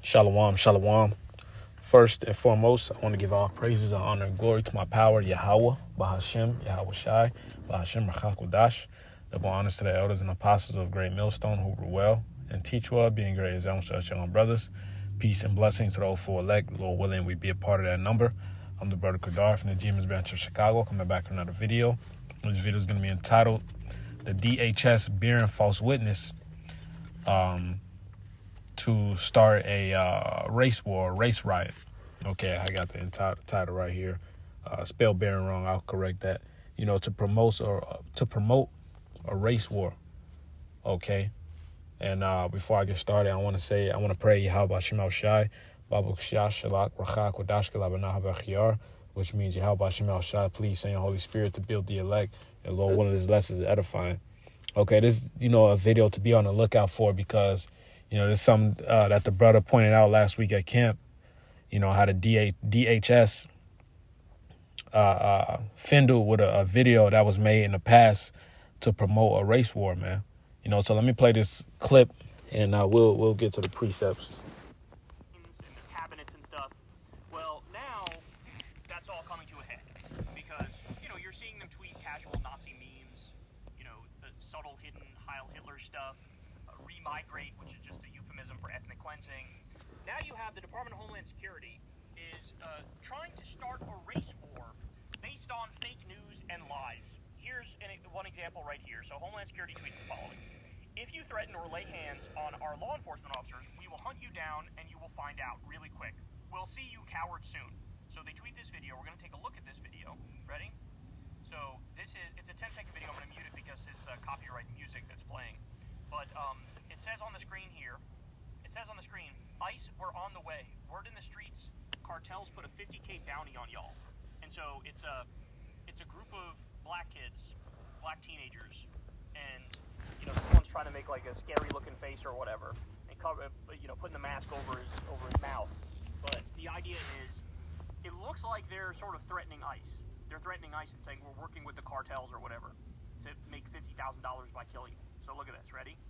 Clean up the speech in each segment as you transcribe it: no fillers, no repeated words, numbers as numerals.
Shalom, shalom. First and foremost, I want to give all praises and honor and glory to my power, Yahweh, Bahashem, Yahweh Shai, Bahashem, Rachakodash. Double honors to the elders and apostles of Great Millstone who rule well and teach well, being great examples to us young brothers. Peace and blessings to the full elect. Lord willing, we be a part of that number. I'm the brother Kadar from the Demons Branch of Chicago, coming back with another video. This video is going to be entitled, The DHS Bearing False Witness, to start a race war, race riot. Okay, I got the entire title right here. Spell bearing wrong, I'll correct that. To promote a race war. Okay, and before I get started, I want to pray Yahweh Shemel Shai, Babu Kshah Shalak Racha Kodash Kalabanah Bachiyar, which means Yahweh Shemel Shai, please send your Holy Spirit to build the elect, and Lord, one of his lessons is edifying. Okay, this a video to be on the lookout for because there's something that the brother pointed out last week at camp. How the DHS fended with a video that was made in the past to promote a race war, man. So let me play this clip, and we'll get to the precepts. And the cabinets and stuff. Well, now that's all coming to a head because you're seeing them tweet casual Nazi memes, the subtle hidden Heil Hitler stuff, remigrate, which is just a euphemism for ethnic cleansing. Now you have the Department of Homeland Security is trying to start a race war based on fake news and lies. Here's one example right here. So Homeland Security tweets the following. If you threaten or lay hands on our law enforcement officers, we will hunt you down and you will find out really quick. We'll see you cowards soon. So they tweet this video. We're going to take a look at this video. Ready? So it's a 10-second video. I'm going to mute it because it's copyright music that's playing. But it says on the screen here, ICE, we're on the way. Word in the streets, cartels put a $50K bounty on y'all. And so it's a group of black kids, black teenagers, and this one's trying to make like a scary looking face or whatever, and cover, putting the mask over his mouth. But the idea is, it looks like they're sort of threatening ICE. They're threatening ICE and saying we're working with the cartels or whatever to make $50,000 by killing you. So look at this, ready?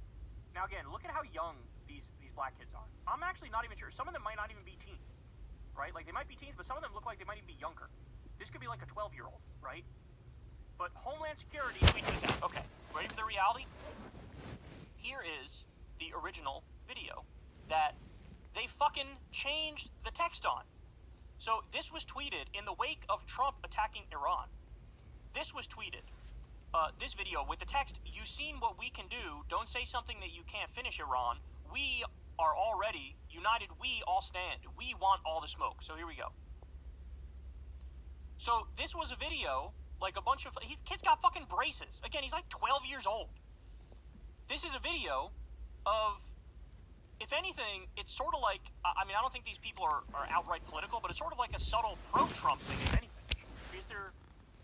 Now again, look at how young these black kids are. I'm actually not even sure. Some of them might not even be teens, right? Like they might be teens, but some of them look like they might even be younger. This could be like a 12-year-old, right? But Homeland Security tweets this out. Okay, ready for the reality? Here is the original video that they fucking changed the text on. So this was tweeted in the wake of Trump attacking Iran. This was tweeted. This video with the text, "You seen what we can do. Don't say something that you can't finish, Iran. We are already united. We all stand. We want all the smoke." So here we go. So this was a video, like a bunch of... Kid's got fucking braces. Again, he's like 12 years old. This is a video of... If anything, it's sort of like... I don't think these people are outright political, but it's sort of like a subtle pro-Trump thing, if anything. Because they're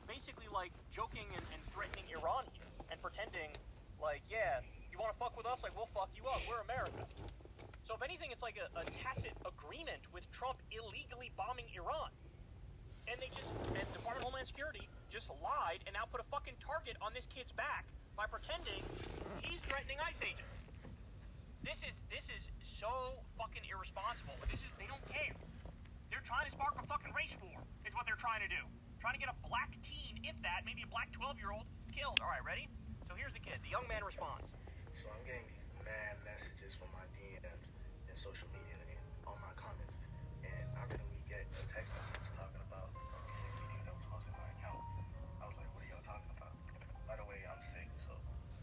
basically like joking and threatening Iran here and pretending like, yeah, you want to fuck with us? Like, we'll fuck you up. We're America. So if anything, it's like a tacit agreement with Trump illegally bombing Iran. And Department of Homeland Security just lied and now put a fucking target on this kid's back by pretending he's threatening ICE agents. This is so fucking irresponsible. They don't care. They're trying to spark a fucking race war. Is what they're trying to do. Trying to get a black teen, if that, maybe a black 12-year-old, killed. All right, ready? So here's the kid. The young man responds. So I'm getting these mad messages from my DMs and social media and on my comments. And I randomly get a text message talking about a recent video that was posted on my account. I was like, what are y'all talking about? By the way, I'm sick, so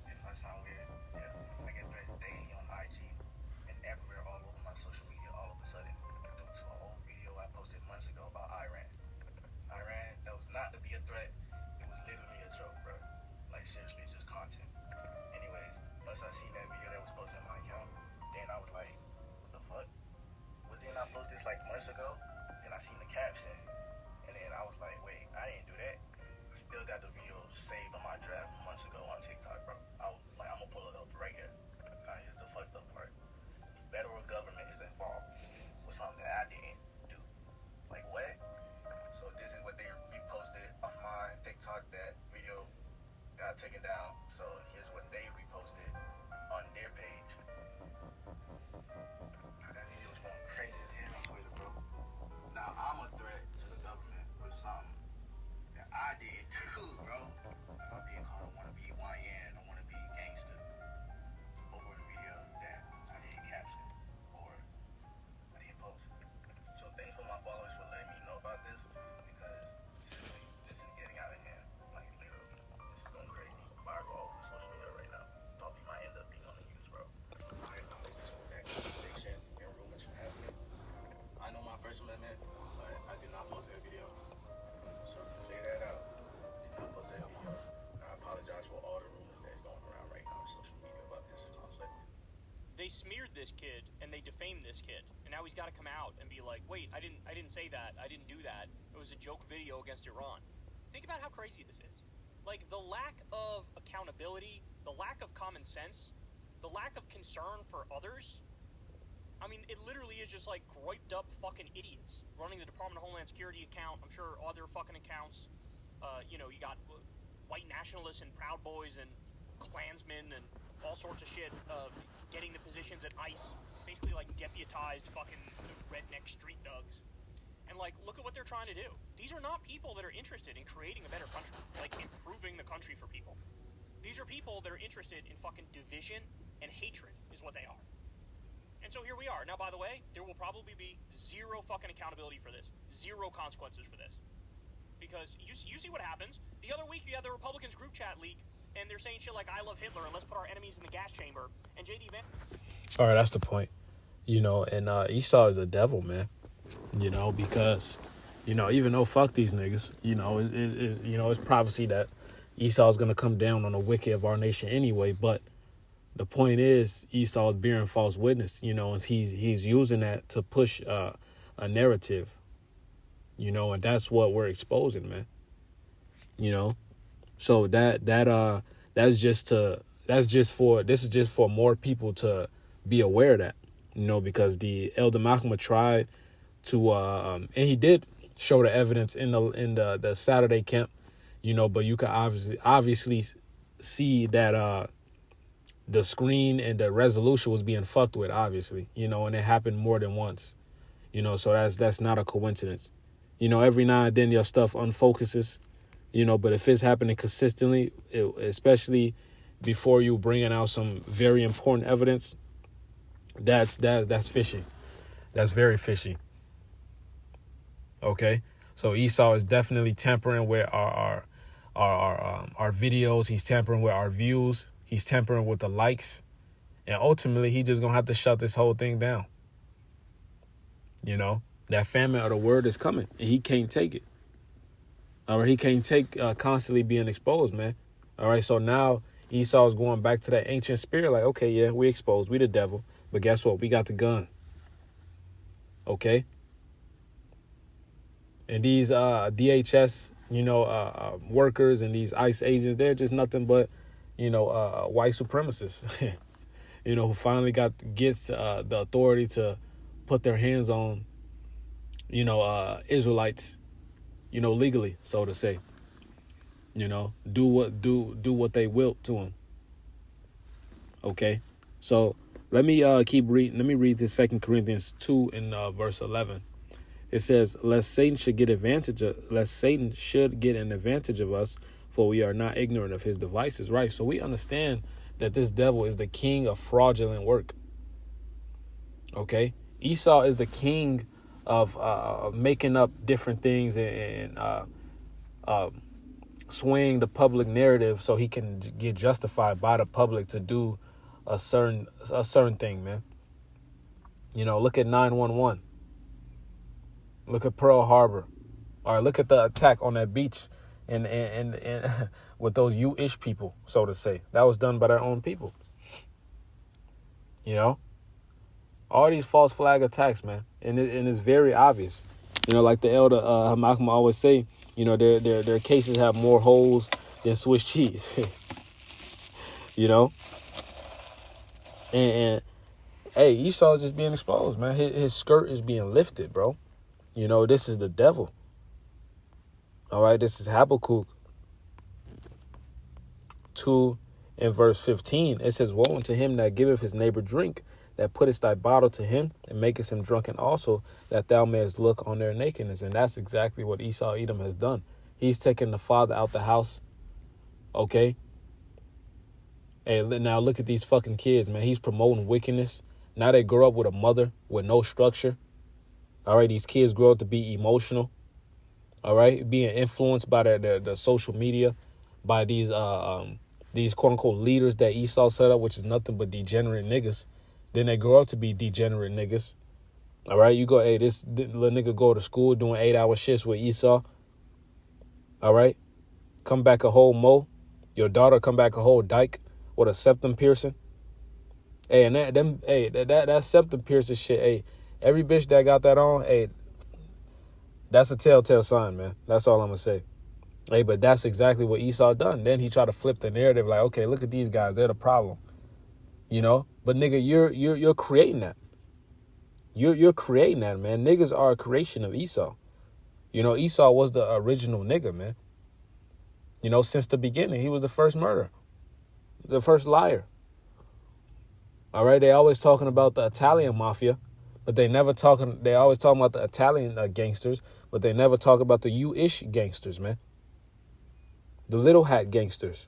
if I sound weird, yeah, I get threats daily on IG and everywhere all over my social media all of a sudden due to an old video I posted months ago about Iran. That was not to be a threat. It was literally a joke, bro. Like, seriously, just content. Anyways, once I seen that video that was posted on my account, then I was like, what the fuck? But then I posted this like months ago, and I seen the cat smeared this kid and they defamed this kid, and now he's got to come out and be like, wait, I didn't say that, I didn't do that, it was a joke video against Iran. Think about how crazy this is. Like, the lack of accountability, the lack of common sense, the lack of concern for others. I mean, it literally is just like griped up fucking idiots running the Department of Homeland Security account. I'm sure other fucking accounts. You got white nationalists and Proud Boys and Klansmen and all sorts of shit getting the positions at ICE, basically like deputized fucking redneck street thugs. And like, look at what they're trying to do. These are not people that are interested in creating a better country, like improving the country for people. These are people that are interested in fucking division and hatred is what they are. And so here we are. Now, by the way, there will probably be zero fucking accountability for this. Zero consequences for this. Because you see what happens. The other week, you had the Republicans group chat leak, and they're saying shit like, I love Hitler, and let's put our enemies in the gas chamber. And J.D. Vance... All right, that's the point. And Esau is a devil, man. Because, even though fuck these niggas, it's prophecy that Esau is going to come down on the wicked of our nation anyway. But the point is, Esau is bearing false witness, and he's using that to push a narrative, and that's what we're exposing, man. So this is just for more people to be aware of that, because the Elder Malcolm tried to, and he did show the evidence in the Saturday camp, but you can obviously see that the screen and the resolution was being fucked with, obviously, and it happened more than once, so that's not a coincidence. Every now and then your stuff unfocuses, but if it's happening consistently, especially before you bringing out some very important evidence, that's fishy. That's very fishy. Okay, so Esau is definitely tampering with our videos. He's tampering with our views. He's tampering with the likes, and ultimately, he's just gonna have to shut this whole thing down. That famine of the word is coming, and he can't take it. All right, he can't take constantly being exposed, man. All right, so now Esau is going back to that ancient spirit, like, okay, yeah, we exposed, we the devil, but guess what? We got the gun. Okay. And these DHS, workers and these ICE agents, they're just nothing but, white supremacists, who finally gets the authority to put their hands on, Israelites, legally, so to say, do what they will to them. Okay. So let me keep reading. Let me read this 2 Corinthians 2 in verse 11. It says, lest Satan should get an advantage of us, for we are not ignorant of his devices. Right. So we understand that this devil is the king of fraudulent work. Okay. Esau is the king of making up different things and swaying the public narrative so he can get justified by the public to do a certain thing, man. Look at 9/11. Look at Pearl Harbor. All right, look at the attack on that beach and with those U-ish people, so to say. That was done by their own people. All these false flag attacks, man, and it's very obvious. Like the elder Malcolm always say, their cases have more holes than Swiss cheese. And hey, Esau's just being exposed, man. His skirt is being lifted, bro. This is the devil. All right, this is Habakkuk 2 in verse 15. It says, woe unto him that giveth his neighbor drink, that puttest thy bottle to him, and makest him drunken also, that thou mayest look on their nakedness. And that's exactly what Esau Edom has done. He's taken the father out the house. Okay. Hey, now look at these fucking kids, man. He's promoting wickedness. Now they grow up with a mother with no structure. All right, these kids grow up to be emotional. All right, being influenced by the social media, by these quote unquote leaders that Esau set up, which is nothing but degenerate niggas. Then they grow up to be degenerate niggas. All right, you go, hey, this little nigga go to school doing 8-hour shifts with Esau. All right, come back a whole mo. Your daughter come back a whole dyke with a septum piercing. Hey, and that septum piercing shit. Hey, every bitch that got that on, hey, that's a telltale sign, man. That's all I'm gonna say. Hey, but that's exactly what Esau done. Then he tried to flip the narrative, like, okay, look at these guys, they're the problem, you know. But nigga, you're creating that. You're creating that, man. Niggas are a creation of Esau. You know, Esau was the original nigga, man. You know, since the beginning, he was the first murderer, the first liar. All right, they always talking about the Italian mafia, but they always talking about the Italian gangsters, but they never talk about the U-ish gangsters, man. The little hat gangsters.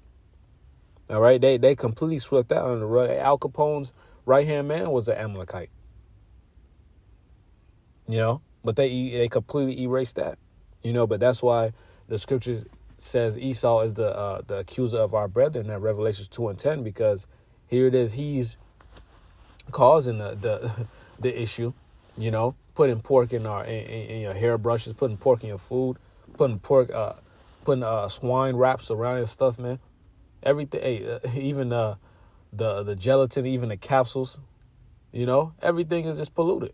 All right, they completely swept that under the rug. Al Capone's right-hand man was an Amalekite. You know, but they completely erased that. You know, but that's why the scripture says Esau is the accuser of our brethren in Revelations 2:10, because here it is, he's causing the issue. You know, putting pork in your hairbrushes, putting pork in your food, putting swine wraps around your stuff, man. Everything, even the gelatin, even the capsules, you know, everything is just polluted.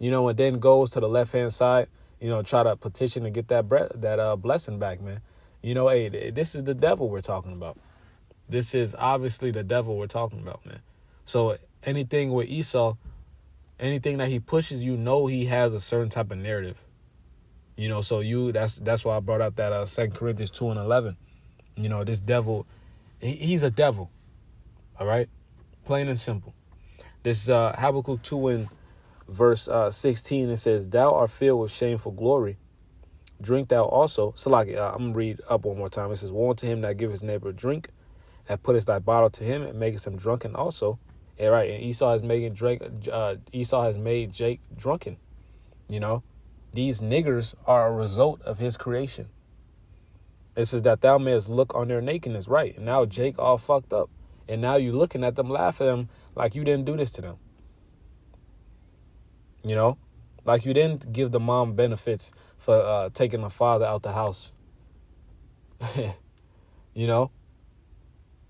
You know, and then goes to the left-hand side, you know, try to petition to get that blessing back, man. You know, hey, this is the devil we're talking about. This is obviously the devil we're talking about, man. So anything with Esau, anything that he pushes, you know, he has a certain type of narrative. You know, so that's why I brought out that 2 Corinthians 2:11. You know, this devil, he's a devil. All right, plain and simple. This Habakkuk 2 and verse 16, it says, "Thou art filled with shameful glory. Drink thou also." So like, I'm going to read up one more time. It says, "Woe unto him that give his neighbor drink, that puttest thy bottle to him, and makest him drunken also." And right, and Esau has made Jake drunken. You know, these niggers are a result of his creation. It says that thou mayest look on their nakedness, right? And now Jake all fucked up. And now you looking at them, laugh at them like you didn't do this to them. You know, like you didn't give the mom benefits for taking the father out the house. You know,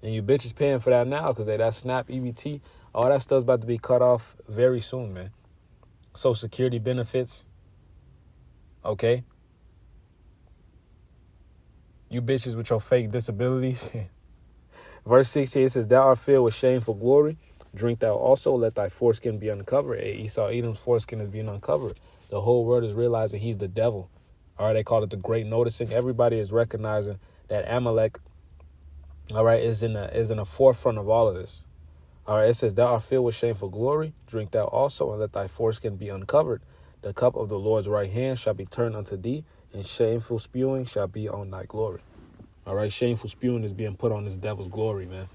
and you bitches paying for that now because that SNAP, EBT, all that stuff's about to be cut off very soon, man. Social Security benefits. Okay. You bitches with your fake disabilities. Verse 16, it says, "Thou art filled with shameful glory. Drink thou also, let thy foreskin be uncovered." Hey, Esau Edom's foreskin is being uncovered. The whole world is realizing he's the devil. All right, they call it the great noticing. Everybody is recognizing that Amalek, all right, is in the forefront of all of this. All right, it says, "Thou art filled with shameful glory. Drink thou also, and let thy foreskin be uncovered. The cup of the Lord's right hand shall be turned unto thee, and shameful spewing shall be on thy glory." All right, shameful spewing is being put on this devil's glory, man.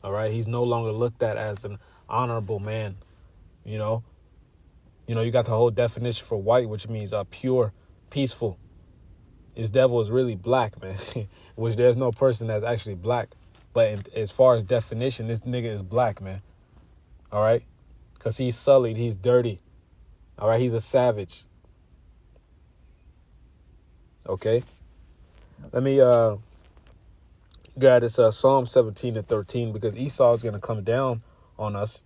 All right, he's no longer looked at as an honorable man. You know, you got the whole definition for white, which means pure, peaceful. His devil is really black, man, which there's no person that's actually black. But as far as definition, this nigga is black, man. All right, because he's sullied, he's dirty. All right, he's a savage. Okay, let me this Psalm 17:13, because Esau is going to come down on us.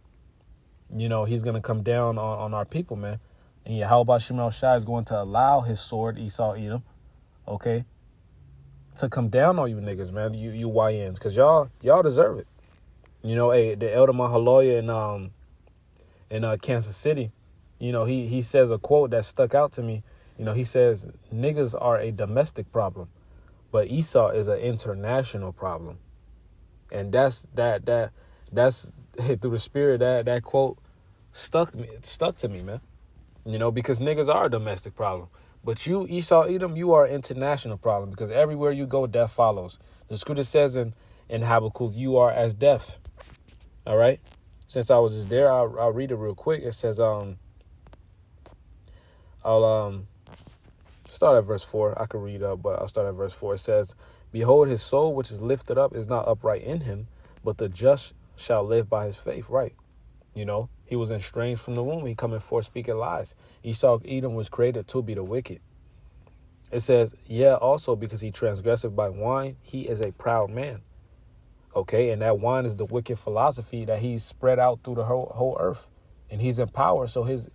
You know, he's going to come down on our people, man. And Yahweh Shemel Shai is going to allow his sword, Esau Edom, okay, to come down on you niggas, man, you YNs, because y'all deserve it. You know, hey, the Elder Mahaloya in Kansas City, you know, he says a quote that stuck out to me. You know, he says, "Niggas are a domestic problem, but Esau is an international problem." And that's through the spirit, that quote stuck to me, man. You know, because niggas are a domestic problem. But you, Esau Edom, you are an international problem, because everywhere you go, death follows. The scripture says in Habakkuk, "You are as death." All right. Since I was just there, I'll read it real quick. It says, I'll start at verse 4. I could read up, but I'll start at verse 4. It says, "Behold, his soul which is lifted up is not upright in him, but the just shall live by his faith." Right. You know, he was estranged from the womb. He coming forth speaking lies. Esau Edom was created to be the wicked. It says, "Yeah, also because he transgresseth by wine, he is a proud man." Okay, and that wine is the wicked philosophy that he's spread out through the whole earth. And he's in power, so his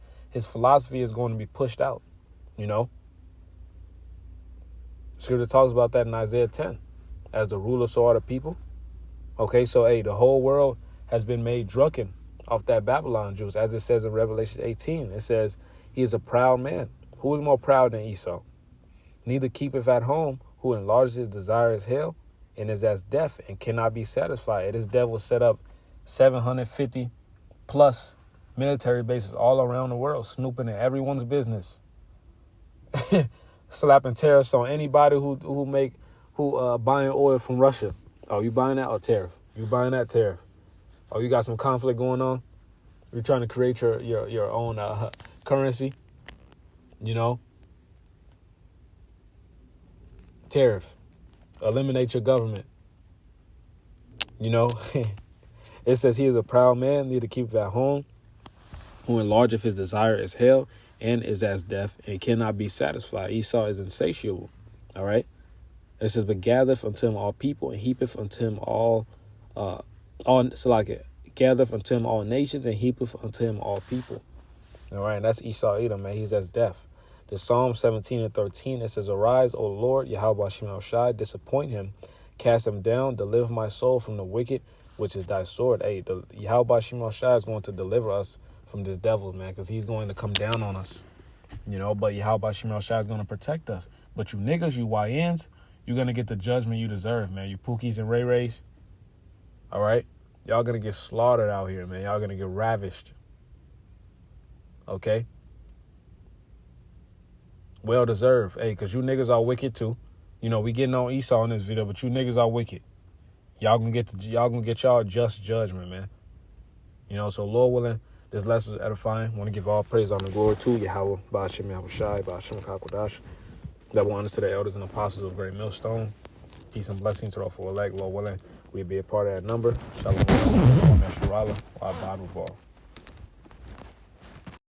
philosophy is going to be pushed out, you know. Scripture talks about that in Isaiah 10. As the ruler, so are the people. Okay, so, hey, the whole world has been made drunken off that Babylon juice. As it says in Revelation 18, it says, he is a proud man. Who is more proud than Esau? Neither keepeth at home, who enlarges his desire is hell, and is as deaf and cannot be satisfied. This devil set up 750 plus military bases all around the world, snooping in everyone's business, slapping tariffs on anybody who buying oil from Russia. Oh, you buying that? Oh, tariff. You buying that? Tariff. Oh, you got some conflict going on? You're trying to create your own currency, you know? Tariff. Eliminate your government. You know? It says he is a proud man, neither keepeth at home, who enlargeth his desire is hell, and is as deaf, and cannot be satisfied. Esau is insatiable. All right? It says, but gathereth unto him all people, and heapeth unto him gathereth unto him all nations, and heapeth unto him all people. All right, and that's Esau Edom, man. He's as deaf. The Psalm 17 and 13, it says, arise, O Lord, Yahweh Shem Shai, disappoint him, cast him down, deliver my soul from the wicked, which is thy sword. Hey, the Yahweh Shem Shai is going to deliver us from this devil, man, because he's going to come down on us. You know, but Yahweh Shem Shai is going to protect us. But you niggas, you YNs, you're going to get the judgment you deserve, man. You Pookies and Ray Rays. All right? Y'all going to get slaughtered out here, man. Y'all going to get ravished. Okay? Well deserved. Hey, because you niggas are wicked too. You know, we getting on Esau in this video, but you niggas are wicked. Y'all gonna get y'all just judgment, man. You know, so Lord willing, this lesson is edifying. Want to give all praise, honor, and glory to Yahweh, Ba'ashem Yahushai, Ba'ashem Kakodash. That will honor to the elders and apostles of Great Millstone. Peace and blessings to all for elect. Lord willing, we be a part of that number. Shalom. Shalom. Ball.